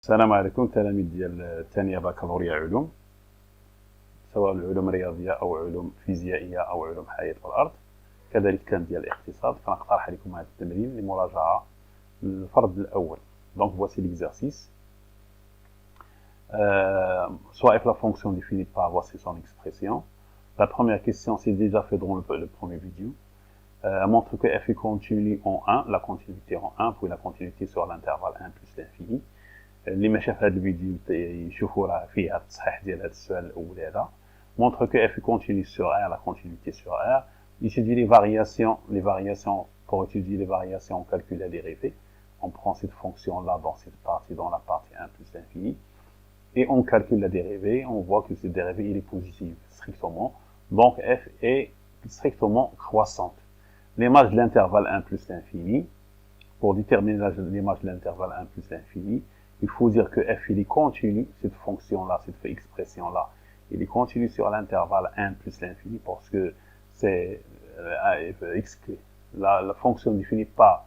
السلام عليكم تلاميذ ديال ثانيه بكالوريا علوم، سواء العلوم الرياضيه او علوم فيزيائيه او علوم حياه الارض، كذلك كان ديال الاقتصاد. كنقترح عليكم هذا التمرين لمراجعه الفرض الاول. Donc voici l'exercice. Soit f la fonction définie par voici son expression. La première question c'est déjà fait dans le premier vidéo. Montre que f est continu en 1, la continuité en 1, puis la continuité sur l'intervalle 1 plus l'infini. اللي ما شاف هذا الفيديو يشوفوا راه فيه التصحيح ديال هذا السؤال الاول هذا. montre que f continue sur R, la continuité sur R. Étudier les variations. Pour étudier les variations, on calcule la dérivée. On prend cette fonction là dans cette partie, dans la partie 1 plus l'infini, et on calcule la dérivée. On voit que cette dérivée il est positive strictement, donc f est strictement croissante. L'image de l'intervalle 1 plus l'infini, pour déterminer l'image de l'intervalle 1 plus l'infini, il faut dire que f il est continu, cette fonction-là, cette expression-là, il est continu sur l'intervalle 1 plus l'infini parce que c'est la fonction définie par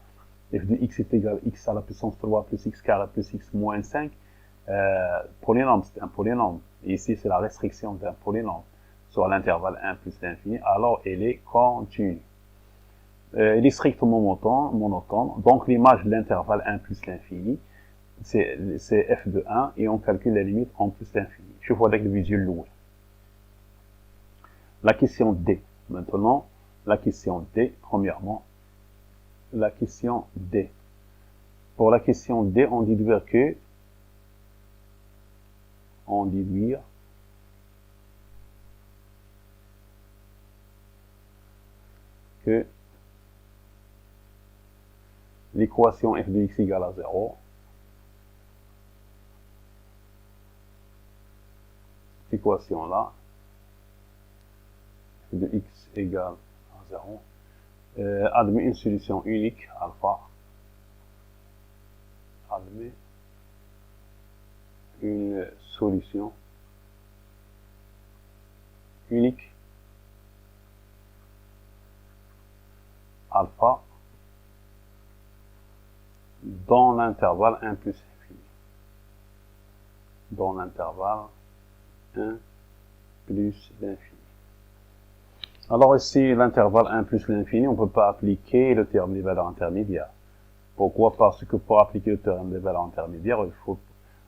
f de x est égal à x à la puissance 3 plus x carré plus x moins 5. Polynôme, c'est un polynôme. Et ici, c'est la restriction d'un polynôme sur l'intervalle 1 plus l'infini, alors elle est continue. Elle est strictement monotone. Donc l'image de l'intervalle 1 plus l'infini, c'est f de 1 et on calcule la limite en plus l'infini. Je vois avec le visuel lourd. La question D. Maintenant, la question D, premièrement, la question D. Pour la question D, on déduire que l'équation f de x égale à 0, cette équation-là, f de x égale à 0, admet une solution unique, alpha, admet une solution unique, alpha, dans l'intervalle 1 plus l'infini. Dans l'intervalle 1 plus l'infini. Alors ici, l'intervalle 1 plus l'infini, on ne peut pas appliquer le théorème des valeurs intermédiaires. Pourquoi? Parce que pour appliquer le théorème des valeurs intermédiaires,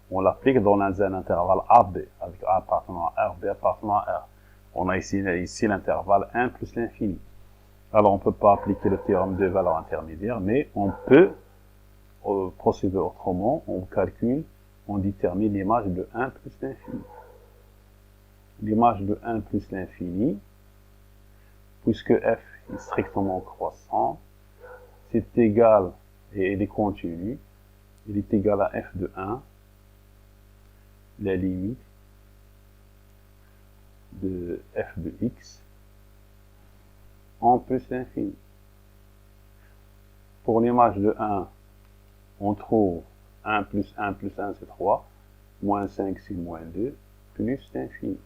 on l'applique dans un intervalle AB, avec A appartenant à R, B appartenant à R. On a ici l'intervalle 1 plus l'infini. Alors on ne peut pas appliquer le théorème des valeurs intermédiaires, mais on peut procéder autrement, on calcule, on détermine l'image de 1 plus l'infini. L'image de 1 plus l'infini, puisque f est strictement croissant, c'est égal, et il est continu, il est égal à f de 1, la limite de f de x, en plus l'infini. Pour l'image de 1, on trouve 1 plus 1 plus 1 c'est 3, moins 5 c'est moins 2, plus l'infini.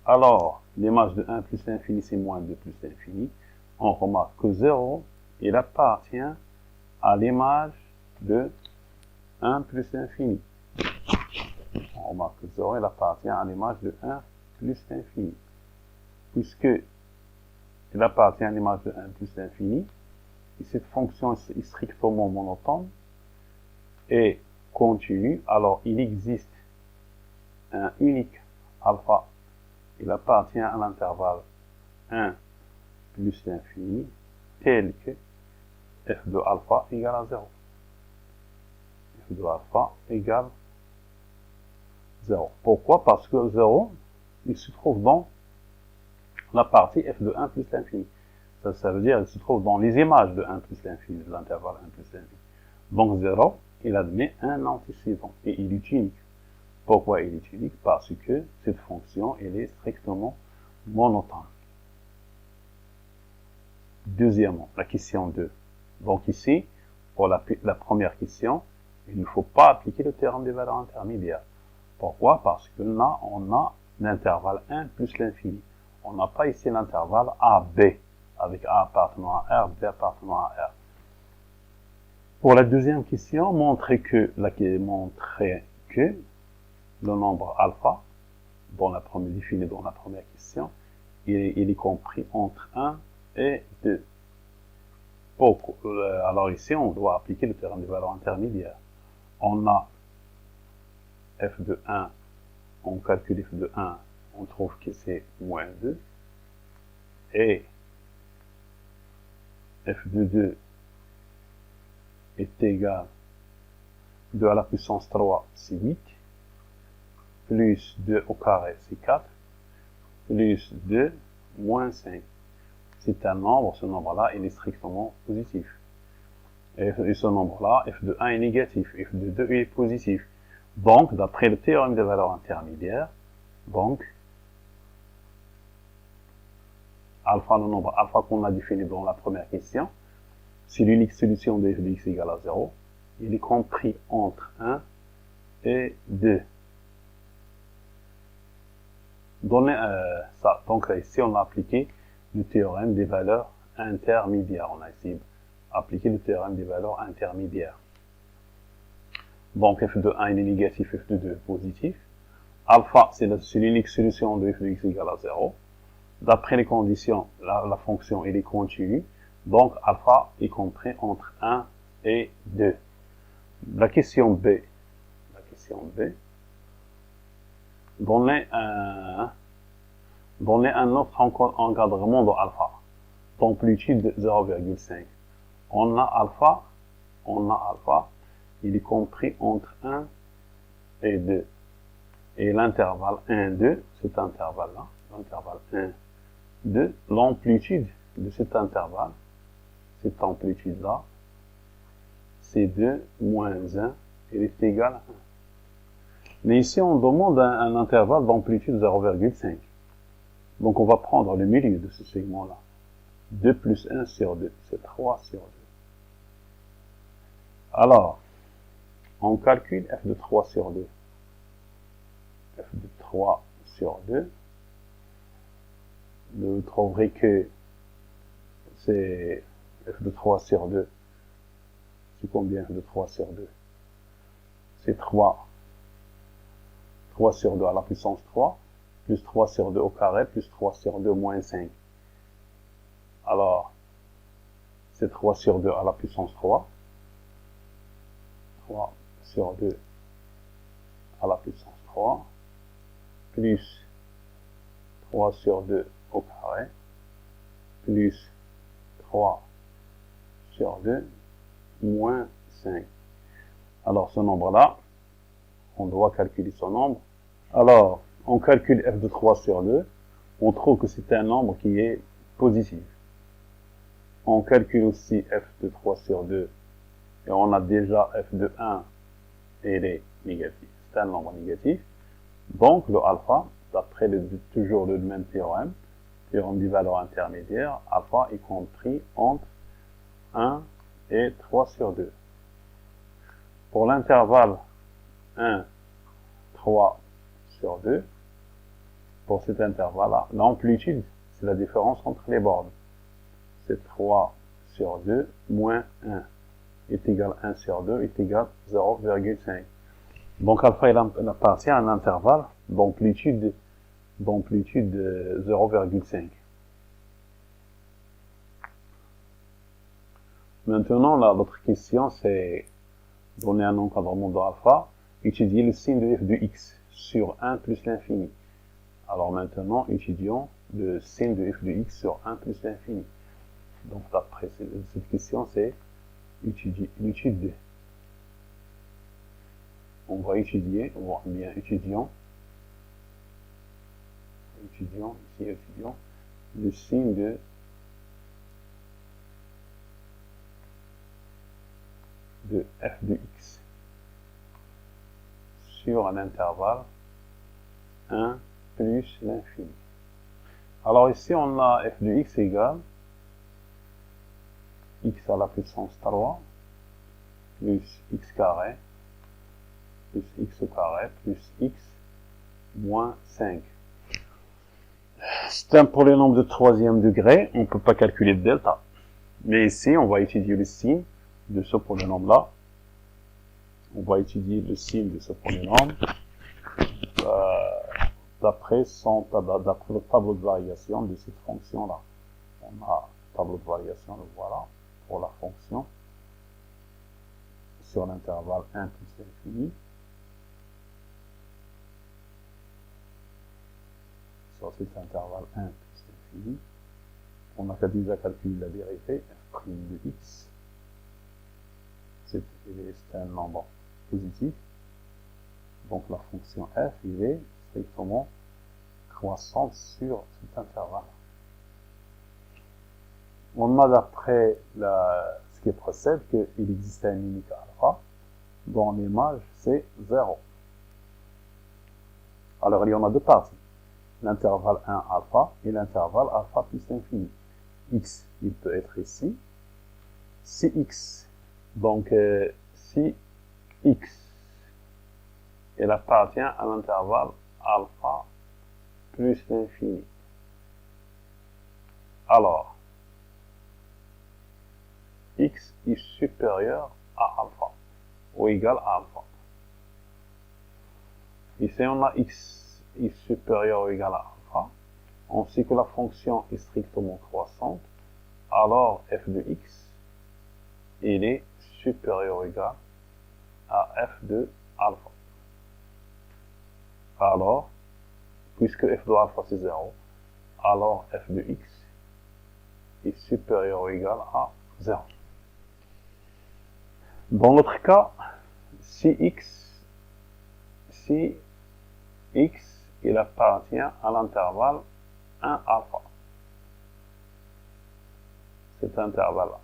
Alors, l'image de 1 plus l'infini c'est moins 2 plus l'infini. On remarque que 0, il appartient à l'image de 1 plus l'infini. On remarque que 0, il appartient à l'image de 1 plus l'infini. Puisque il appartient à l'image de 1 plus l'infini, et cette fonction est strictement monotone et continue, alors il existe un unique alpha. Il appartient à l'intervalle 1 plus l'infini, tel que f de alpha égale à 0. f de alpha égale 0. Pourquoi? Parce que 0, il se trouve dans la partie f de 1 plus l'infini. Ça veut dire qu'il se trouve dans les images de 1 plus l'infini, de l'intervalle 1 plus l'infini. Donc 0, il admet un antécédent et il est unique. Pourquoi il est unique? Parce que cette fonction, elle est strictement monotone. Deuxièmement, la question 2. Donc ici, pour la première question, il ne faut pas appliquer le théorème des valeurs intermédiaires. Pourquoi? Parce que là, on a l'intervalle 1 plus l'infini. On n'a pas ici l'intervalle AB, avec A appartenant à R, B appartenant à R. Pour la deuxième question, montrer que le nombre alpha, défini dans la première question, il est compris entre 1 et 2. Alors ici, on doit appliquer le théorème des valeurs intermédiaires. On a f de 1, on calcule f de 1, on trouve que c'est moins 2, et f de 2 est égal 2 à la puissance 3, c'est 8, plus 2 au carré, c'est 4, plus 2, moins 5. C'est un nombre, ce nombre-là, il est strictement positif. Et ce nombre-là, f de 1 est négatif, f de 2 est positif. Donc, d'après le théorème des valeurs intermédiaires, donc, alpha, le nombre alpha qu'on a défini dans la première question, c'est l'unique solution de f de x égale à 0. Il est compris entre 1 et 2. Donc ici, on a appliqué le théorème des valeurs intermédiaires. On a ici appliqué le théorème des valeurs intermédiaires. Donc, f de 1 est négatif, f de 2 est positif. Alpha, c'est l'unique solution de f de x égale à 0. D'après les conditions, la fonction elle est continue. Donc, alpha est compris entre 1 et 2. La question B. Donnez un autre encadrement de alpha, d'amplitude de 0,5. On a alpha, il est compris entre 1 et 2. Et l'intervalle 1, 2, cet intervalle-là, l'intervalle 1, 2, l'amplitude de cet intervalle, cette amplitude-là, c'est 2 moins 1, il est égal à 1. Mais ici, on demande un intervalle d'amplitude 0,5. Donc, on va prendre le milieu de ce segment-là. 2 plus 1 sur 2, c'est 3 sur 2. Alors, on calcule f de 3 sur 2. F de 3 sur 2. Vous trouverez que c'est f de 3 sur 2. C'est combien f de 3 sur 2? C'est 3. 3 sur 2 à la puissance 3, plus 3 sur 2 au carré, plus 3 sur 2 moins 5. Alors, c'est 3 sur 2 à la puissance 3. 3 sur 2 à la puissance 3, plus 3 sur 2 au carré, plus 3 sur 2, moins 5. Alors, ce nombre-là, on doit calculer ce nombre. Alors, on calcule f de 3 sur 2. On trouve que c'est un nombre qui est positif. On calcule aussi f de 3 sur 2. Et on a déjà f de 1 et il est négatif. C'est un nombre négatif. Donc, le alpha, d'après toujours le même théorème des valeurs intermédiaires, alpha est compris entre 1 et 3 sur 2. Pour l'intervalle 1, 3 sur 2, pour cet intervalle-là, l'amplitude, c'est la différence entre les bornes. C'est 3 sur 2 moins 1 est égal à 1 sur 2 est égal à 0,5. Donc alpha il appartient à un intervalle d'amplitude 0,5. Maintenant, l'autre question, c'est donner un encadrement de alpha, étudier le signe de f de x sur 1 plus l'infini. Alors maintenant, étudions le signe de f de x sur 1 plus l'infini. Donc d'après cette question, c'est l'étude. On va étudier, étudions le signe de f de x sur un intervalle 1 plus l'infini. Alors ici, on a f de x égale x à la puissance 3 plus x carré plus x au carré plus x moins 5. C'est un pour les nombres de troisième degré, on ne peut pas calculer le delta. Mais ici, on va étudier le signe de ce polynôme-là. On va étudier le signe de ce polynôme d'après le tableau de variation de cette fonction-là. On a le tableau de variation, le voilà, pour la fonction sur l'intervalle 1 plus l'infini. Sur cet intervalle 1 plus l'infini. On a déjà calculé la dérivée, f' de x. C'est un nombre positif. Donc la fonction f, il est strictement croissante sur cet intervalle. On a d'après ce qui précède qu'il existe un unique alpha dont l'image c'est 0. Alors il y en a deux parties, l'intervalle 1 alpha et l'intervalle alpha plus l'infini. X, il peut être ici. Si x, donc si x, il appartient à l'intervalle alpha plus l'infini. Alors, x est supérieur à alpha, ou égal à alpha. Ici, on a x est supérieur ou égal à alpha. On sait que la fonction est strictement croissante. Alors, f de x, il est supérieur ou égal à f de alpha. Alors, puisque f de alpha c'est 0, alors f de x est supérieur ou égal à 0. Dans l'autre cas, si x il appartient à l'intervalle 1 alpha, cet intervalle-là.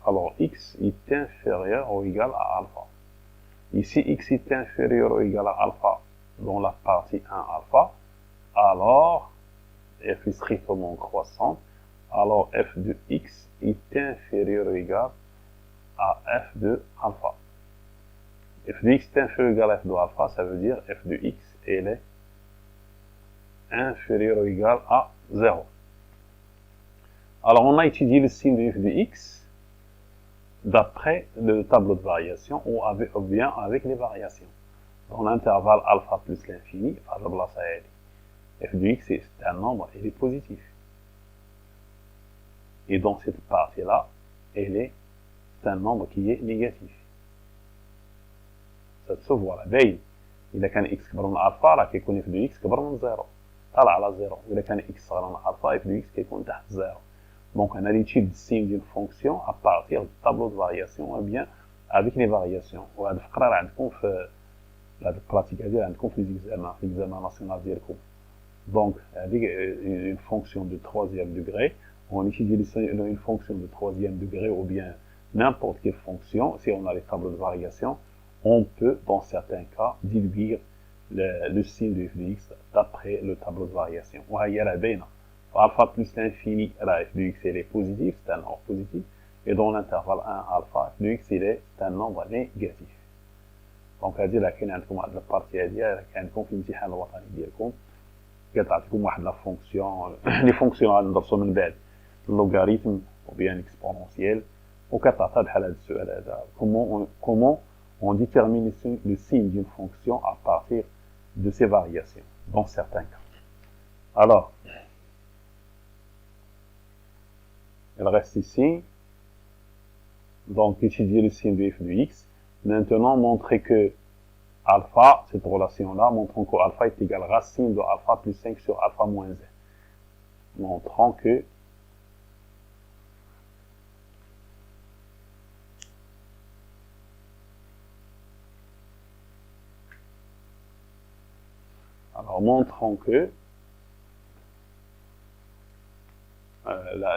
Alors x est inférieur ou égal à alpha. Ici, x est inférieur ou égal à alpha dans la partie 1 alpha, alors f est strictement croissante, alors f de x est inférieur ou égal à f de alpha. F de x est inférieur ou égal à f de alpha, ça veut dire f de x elle est inférieur ou égal à 0. Alors on a étudié le signe de f de x d'après le tableau de variation ou bien avec les variations. Dans l'intervalle alpha plus l'infini, f de x c'est un nombre, il est positif. Et dans cette partie-là, c'est un nombre qui est négatif. Ça se voit là. إذا كان x كبر من alpha راه كيكون f de x كبر من 0. طالع على 0. إذا كان x صغر من alpha f de x كيكون تحت 0. Donc, on a l'étude du signe d'une fonction à partir du tableau de variation ou bien avec les variations. وهذا الفقرة راه عندكم في هذه البراتيك هذه عندكم في l'examen national ديالكم. Donc, avec une fonction de troisième degré, on étudie une fonction de troisième degré ou bien n'importe quelle fonction. Si on a les tableaux de variation, on peut, dans certains cas, déduire le signe de f de x d'après le tableau de variation. وهي راه باينة. Alpha plus l'infini, f de x il est positif, c'est un nombre positif. Et dans l'intervalle 1 alpha, f de x c'est un nombre négatif. Donc, هذه là كاين عندكم واحد البارتي هذه عندكم في الامتحان الوطني ديالكم كتعطيكم واحد لا فونكسيون لي فونكسيون غادي ندرسو من بعد اللوغاريتم ou bien exponentiel وكتعطى بحال هذا السؤال هذا comment on détermine le signe d'une fonction à partir de ses variations dans certains cas. Alors, il reste ici donc étudier le signe de f de x. Maintenant, montrer que alpha, cette relation-là, montrons que alpha est égal à racine de alpha plus 5 sur alpha moins 1. Montrons que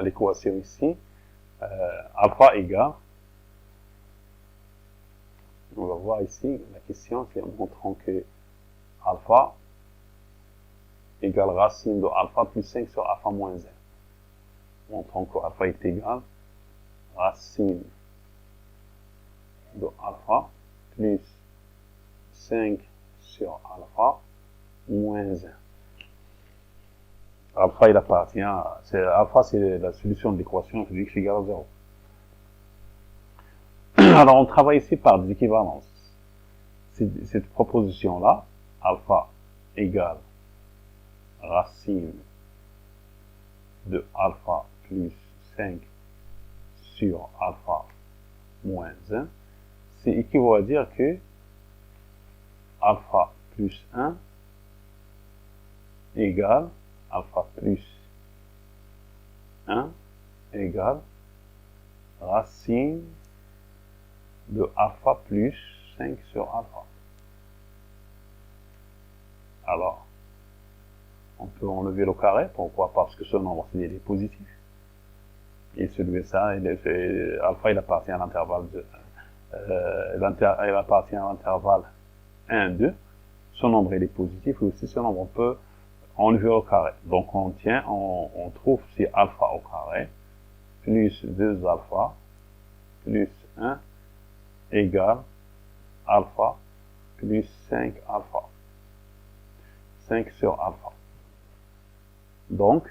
l'équation ici, alpha égale, on va voir ici, la question c'est montrant que alpha égale racine de alpha plus 5 sur alpha moins 1. Montrons que alpha est égal racine de alpha plus 5 sur alpha moins 1. Alpha, il appartient alpha, c'est la solution de l'équation de x égale à 0. Alors, on travaille ici par des équivalences. Cette proposition-là, alpha égale racine de alpha plus 5 sur alpha moins 1, c'est équivaut à dire que alpha plus 1 égale alpha plus 1 égale racine de alpha plus 5 sur alpha. Alors, on peut enlever le carré. Pourquoi? Parce que ce nombre, il est positif. Et celui-là, alpha, il appartient à l'intervalle il appartient à l'intervalle 1, 2. Ce nombre, il est positif. Et aussi, ce nombre, on peut enlever au carré. Donc, on trouve si alpha au carré plus 2 alpha plus 1 égale alpha plus 5 alpha. 5 sur alpha. Donc,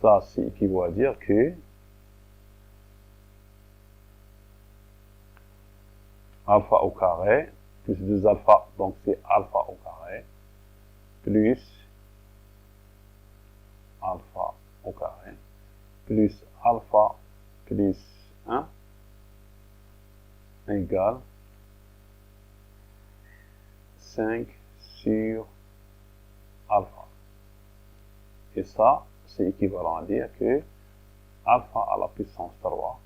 ça, c'est équivaut à dire que alpha au carré plus 2 alpha, donc c'est alpha au carré, plus alpha au carré, plus alpha plus 1 égale 5 sur alpha. Et ça, c'est équivalent à dire que alpha à la puissance 3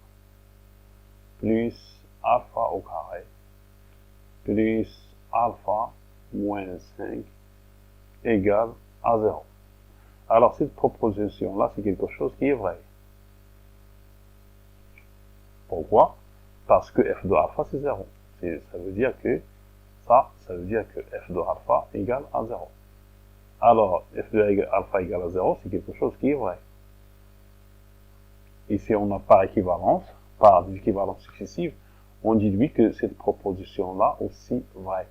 plus alpha au carré plus alpha moins 5 égale à 0. Alors, cette proposition-là, c'est quelque chose qui est vrai. Pourquoi? Parce que f de alpha, c'est 0. Ça veut dire que f de alpha égale à 0. Alors, f de alpha égale à 0, c'est quelque chose qui est vrai. Ici, on a par équivalence, par des équivalences successives, on déduit que cette proposition-là aussi vraie.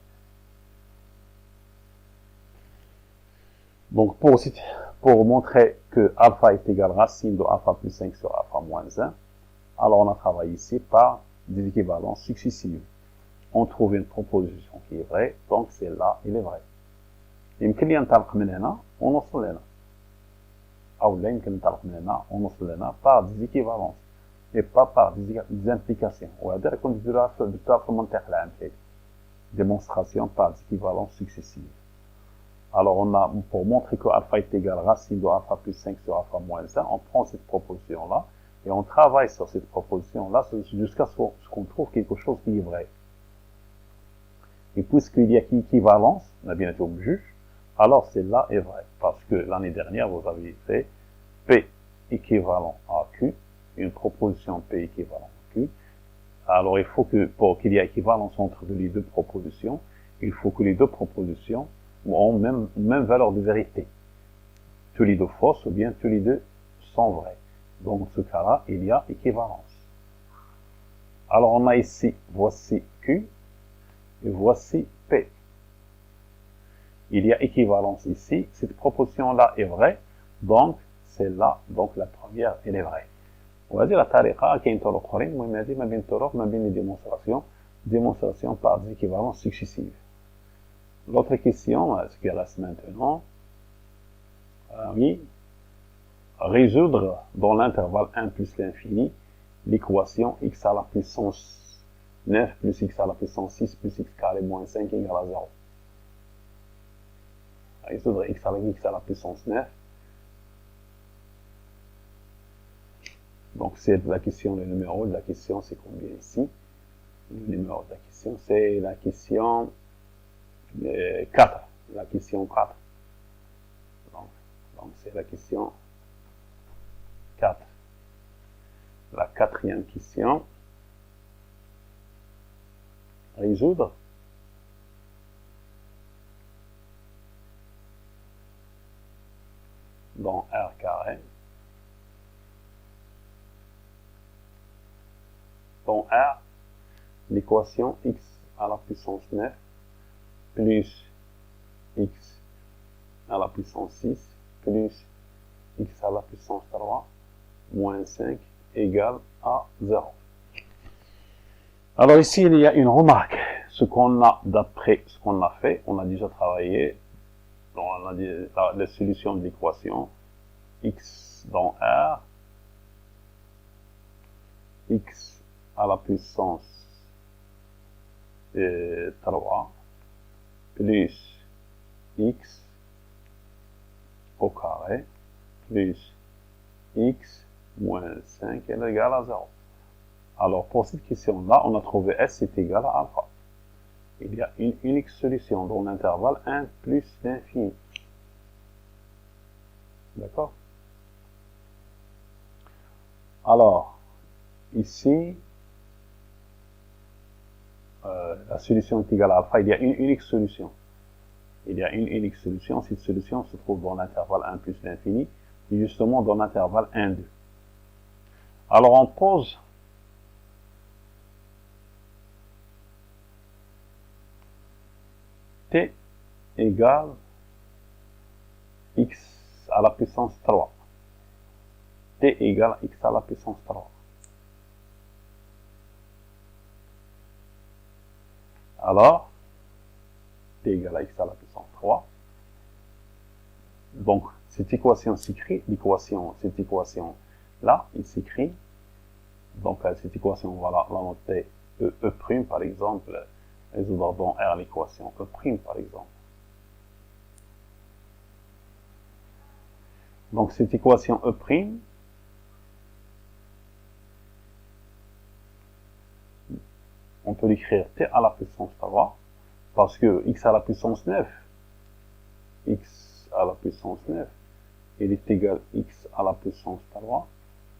Donc, pour montrer que alpha est égal à racine de alpha plus 5 sur alpha moins 1, alors on a travaillé ici par des équivalences successives. On trouve une proposition qui est vraie, donc celle-là, il est vrai. يمكن لي ننطلق من هنا ونوصل هنا او لا يمكن ننطلق من هنا ونوصل هنا par des équivalences et pas par des implications. وهذا يكون درتها في المنطق العام ديالي démonstration par des équivalences successives. Alors on a, pour montrer que alpha est égal à racine de alpha plus 5 sur alpha moins 1, on prend cette proposition là et on travaille sur cette proposition là jusqu'à ce qu'on trouve quelque chose qui est vrai. Et puisqu'il y a équivalence, on a bien été au juge, alors celle-là est vraie, parce que l'année dernière, vous avez fait P équivalent à Q, une proposition P équivalent à Q. Alors, il faut que, pour qu'il y ait équivalence entre les deux propositions, il faut que les deux propositions ont même valeur de vérité. Tous les deux fausses, ou bien tous les deux sont vrais. Donc, dans ce cas-là, il y a équivalence. Alors, on a ici, voici Q, et voici P. Il y a équivalence ici, cette proposition-là est vraie, donc celle-là, donc la première, elle est vraie. وهذه la طريقة كاين طرق أخرين، المهم هذه ما بين الطرق ما بين les démonstrations par des équivalences successives. L'autre question, ce qui reste maintenant, oui, résoudre dans l'intervalle 1 plus l'infini l'équation x à la puissance 9 plus x à la puissance 6 plus x carré moins 5 égale à 0. Résoudre x à la puissance 9. Donc, c'est la question, le numéro de la question, c'est combien ici? Le numéro de la question, c'est la question 4. La question 4. Donc c'est la question 4. La quatrième question. Résoudre. Dans R carré. Dans R, l'équation x à la puissance 9 plus x la puissance 6 plus x à la puissance 3 moins 5 égale à 0. Alors ici, il y a une remarque. Ce qu'on a, d'après ce qu'on a fait, on a déjà travaillé dans la solution de l'équation x dans R, x à la puissance 3 plus x au carré plus x moins 5 est égal à 0. Alors pour cette question-là, on a trouvé S est égal à alpha. Il y a une unique solution dans l'intervalle 1 plus l'infini. D'accord? Alors, ici, la solution est égale à alpha. Il y a une unique solution. Il y a une unique solution. Cette solution se trouve dans l'intervalle 1 plus l'infini, et justement dans l'intervalle 1, 2. Alors, on pose t égale x à la puissance 3. T égale x à la puissance 3. Alors, t égale à x à la puissance 3. Donc, cette équation s'écrit, cette équation-là, il s'écrit. Donc, cette équation, on va la noter E', par exemple, résoudre dans R l'équation E', par exemple. Donc, cette équation E', on peut l'écrire t à la puissance 3, parce que x à la puissance 9, x à la puissance 9, il est égal à x à la puissance 3,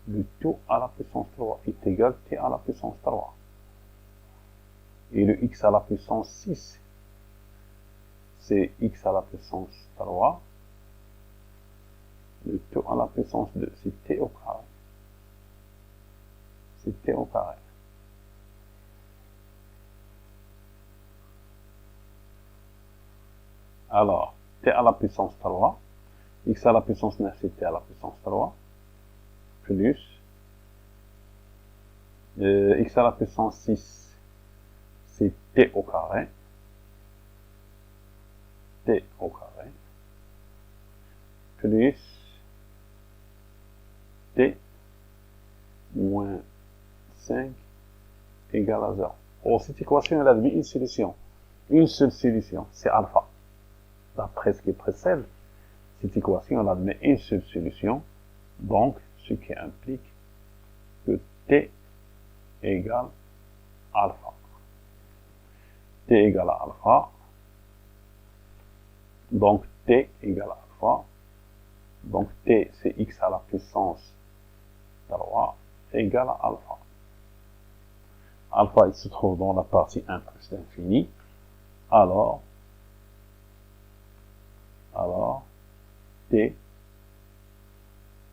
le tout à la puissance 3 est égal à t à la puissance 3. Et le x à la puissance 6, c'est x à la puissance 3, le tout à la puissance 2, c'est t au carré. C'est t au carré. Alors, t à la puissance 3, x à la puissance 9, c'est t à la puissance 3, plus x à la puissance 6, c'est t au carré, plus t moins 5 égale à 0. Pour cette équation, elle admet une solution. Une seule solution, c'est alpha. D'après ce qui précède, cette équation, elle admet une seule solution, donc ce qui implique que t égale alpha. T égale à alpha, donc t égale à alpha, donc t c'est x à la puissance 3 égale à alpha. Alpha, il se trouve dans la partie 1 plus l'infini, alors t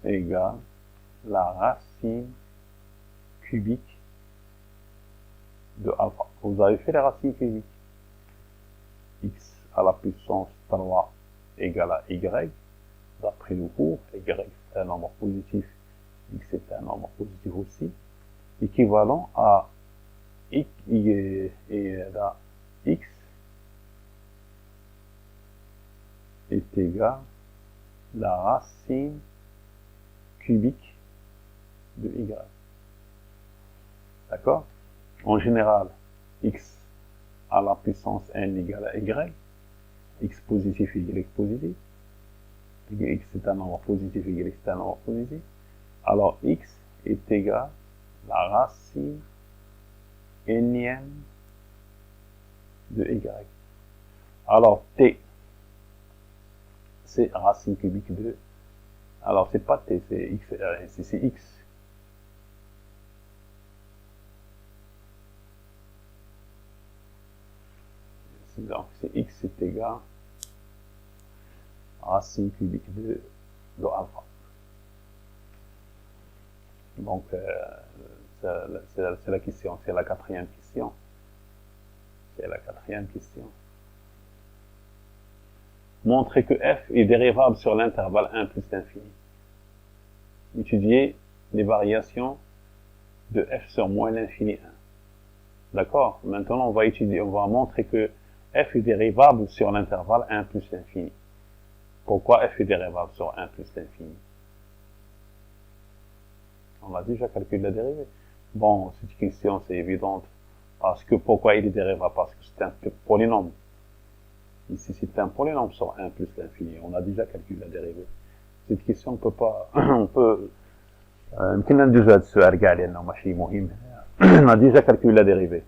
égale la racine cubique de alpha. Vous avez fait la racine cubique. X à la puissance 3 égale à y. D'après le cours, y est un nombre positif, x est un nombre positif aussi, équivalent à x est égal à la racine cubique de y. D'accord? En général, x à la puissance n égale à y, x positif, y positif, x est un nombre positif, y est un nombre positif, alors x est égal à la racine nème de y. Alors t, c'est racine cubique de, alors c'est pas t, c'est x, c'est x. Donc c'est x est égal à racine cubique de alpha. Donc c'est la question, c'est la quatrième question. C'est la quatrième question. Montrer que f est dérivable sur l'intervalle 1 plus l'infini. Étudier les variations de f sur moins l'infini 1. D'accord? Maintenant, on va montrer que f est dérivable sur l'intervalle 1 plus l'infini. Pourquoi f est dérivable sur 1 plus l'infini? On a déjà calculé la dérivée. Bon, cette question, c'est évidente. Parce que pourquoi il est dérivable? Parce que c'est un polynôme. Ici, c'est un polynôme sur 1 plus l'infini. On a déjà calculé la dérivée. Cette question, on peut pas, on peut, يمكن ندوز هذا السؤال كاع لانه ماشي مهم. On a déjà calculé la dérivée.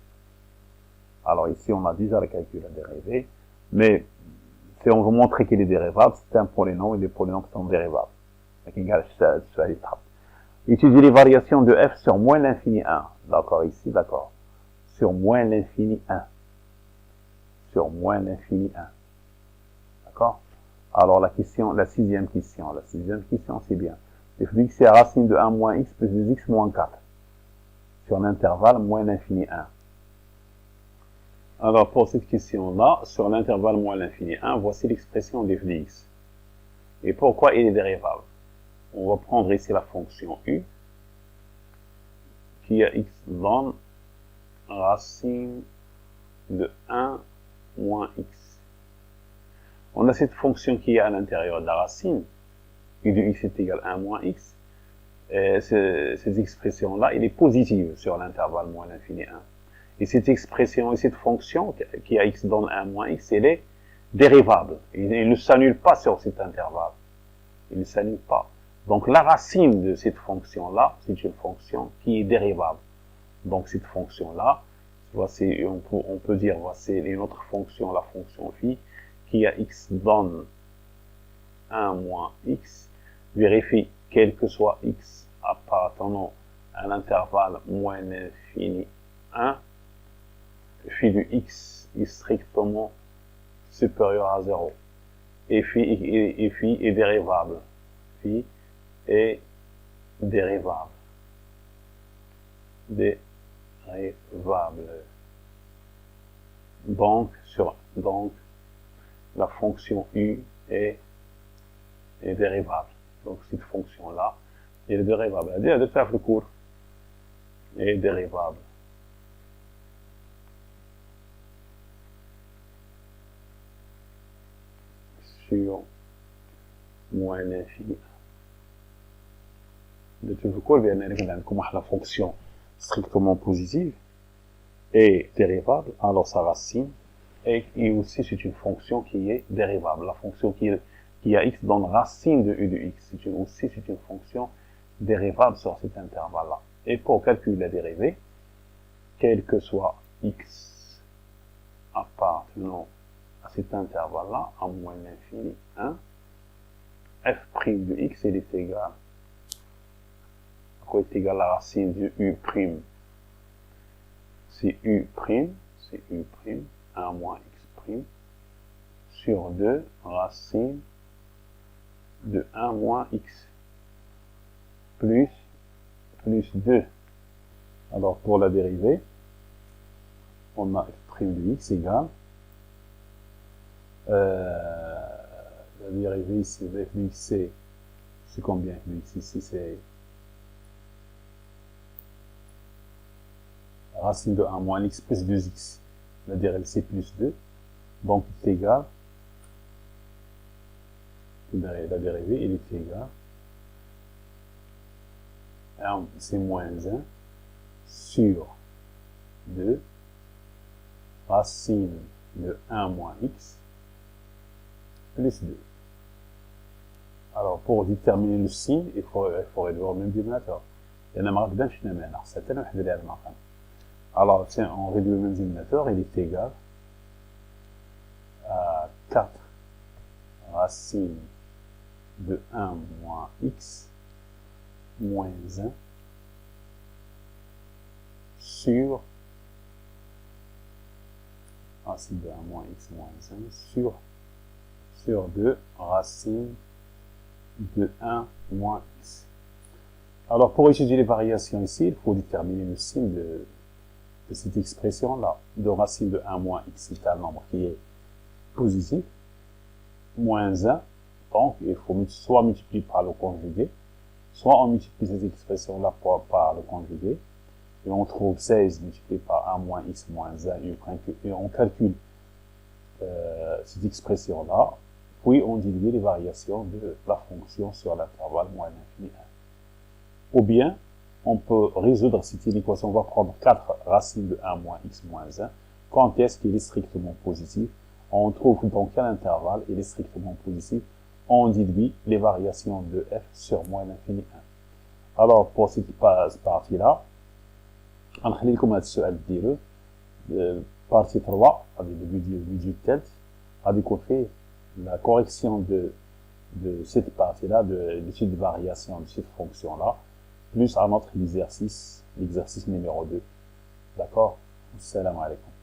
Alors ici, on a déjà calculé la dérivée, mais si on veut montrer qu'il est dérivable, c'est un polynôme et les polynômes sont dérivables. Étudier les variations de f sur moins l'infini 1. D'accord, ici, d'accord. Sur moins l'infini 1. Sur moins l'infini 1. D'accord? Alors la sixième question, c'est bien. f de x est la racine de 1 moins x plus 2x moins 4. Sur l'intervalle moins l'infini 1. Alors pour cette question-là, sur l'intervalle moins l'infini 1, voici l'expression de f de x. Et pourquoi il est dérivable? On va prendre ici la fonction u, qui a x donne racine de 1 moins x. On a cette fonction qui est à l'intérieur de la racine, u de x est égal à 1 moins x. Et cette expression-là, elle est positive sur l'intervalle moins l'infini 1. Et cette expression et cette fonction qui a x donne 1 moins x, elle est dérivable. Il ne s'annule pas sur cet intervalle. Il ne s'annule pas. Donc la racine de cette fonction-là, c'est une fonction qui est dérivable. Donc cette fonction-là, voici, on peut dire, voici une autre fonction, la fonction phi, qui a x donne 1 moins x, vérifie quel que soit x appartenant à l'intervalle moins l'infini 1, phi de x est strictement supérieur à 0. Et phi est dérivable. Phi est dérivable. Donc la fonction u est dérivable. Donc cette fonction-là est dérivable. Elle de faire le cours est dérivable. Sur moins l'infini. De tout le cours, bien évidemment, la fonction strictement positive est dérivable, alors sa racine et aussi c'est une fonction qui est dérivable. La fonction qui a x donne racine de u de x. C'est une fonction dérivable sur cet intervalle-là. Et pour calculer la dérivée, quel que soit x appartenant à cet intervalle-là, à moins l'infini 1, f' de x, elle est égale. À quoi est égal la racine de u'? C'est u', 1 moins x' sur 2 racine de 1 moins x plus 2. Alors pour la dérivée, on a f' de x égale la dérivée ici de f de x c'est combien? F de x ici c'est racine de 1 moins x plus 2x. La dérivée c'est plus 2. Donc c'est égal. La dérivée elle est égale. C'est moins 1 sur 2 racine de 1 moins x plus 2. Alors pour déterminer le signe, il faut réduire au même dénominateur. Alors si on réduit le même dénominateur, il est égal à 4 racine de 1 moins x moins 1 sur racine de 1 moins x moins 1 sur 2 racine de 1 moins x. Alors pour étudier les variations ici, il faut déterminer le signe de cette expression-là. De racine de 1 moins x, c'est un nombre qui est positif. moins 1. Donc, il faut soit multiplier par le conjugué, soit on multiplie ces expressions-là par le conjugué, et on trouve 16 multiplié par 1 moins x moins 1, et on calcule cette expression-là, puis on dilue les variations de la fonction sur l'intervalle moins l'infini 1. Ou bien, on peut résoudre cette équation, on va prendre 4 racines de 1 moins x moins 1. Quand est-ce qu'il est strictement positif? On trouve dans quel intervalle il est strictement positif. On déduit les variations de f sur moins l'infini 1. Alors, pour cette partie-là, on va vous dire partie 3, avec le budget tête, avec qu'on fait la correction de cette partie-là, de cette variation de cette fonction-là, plus à notre exercice, l'exercice numéro 2. D'accord? Salam alaikum.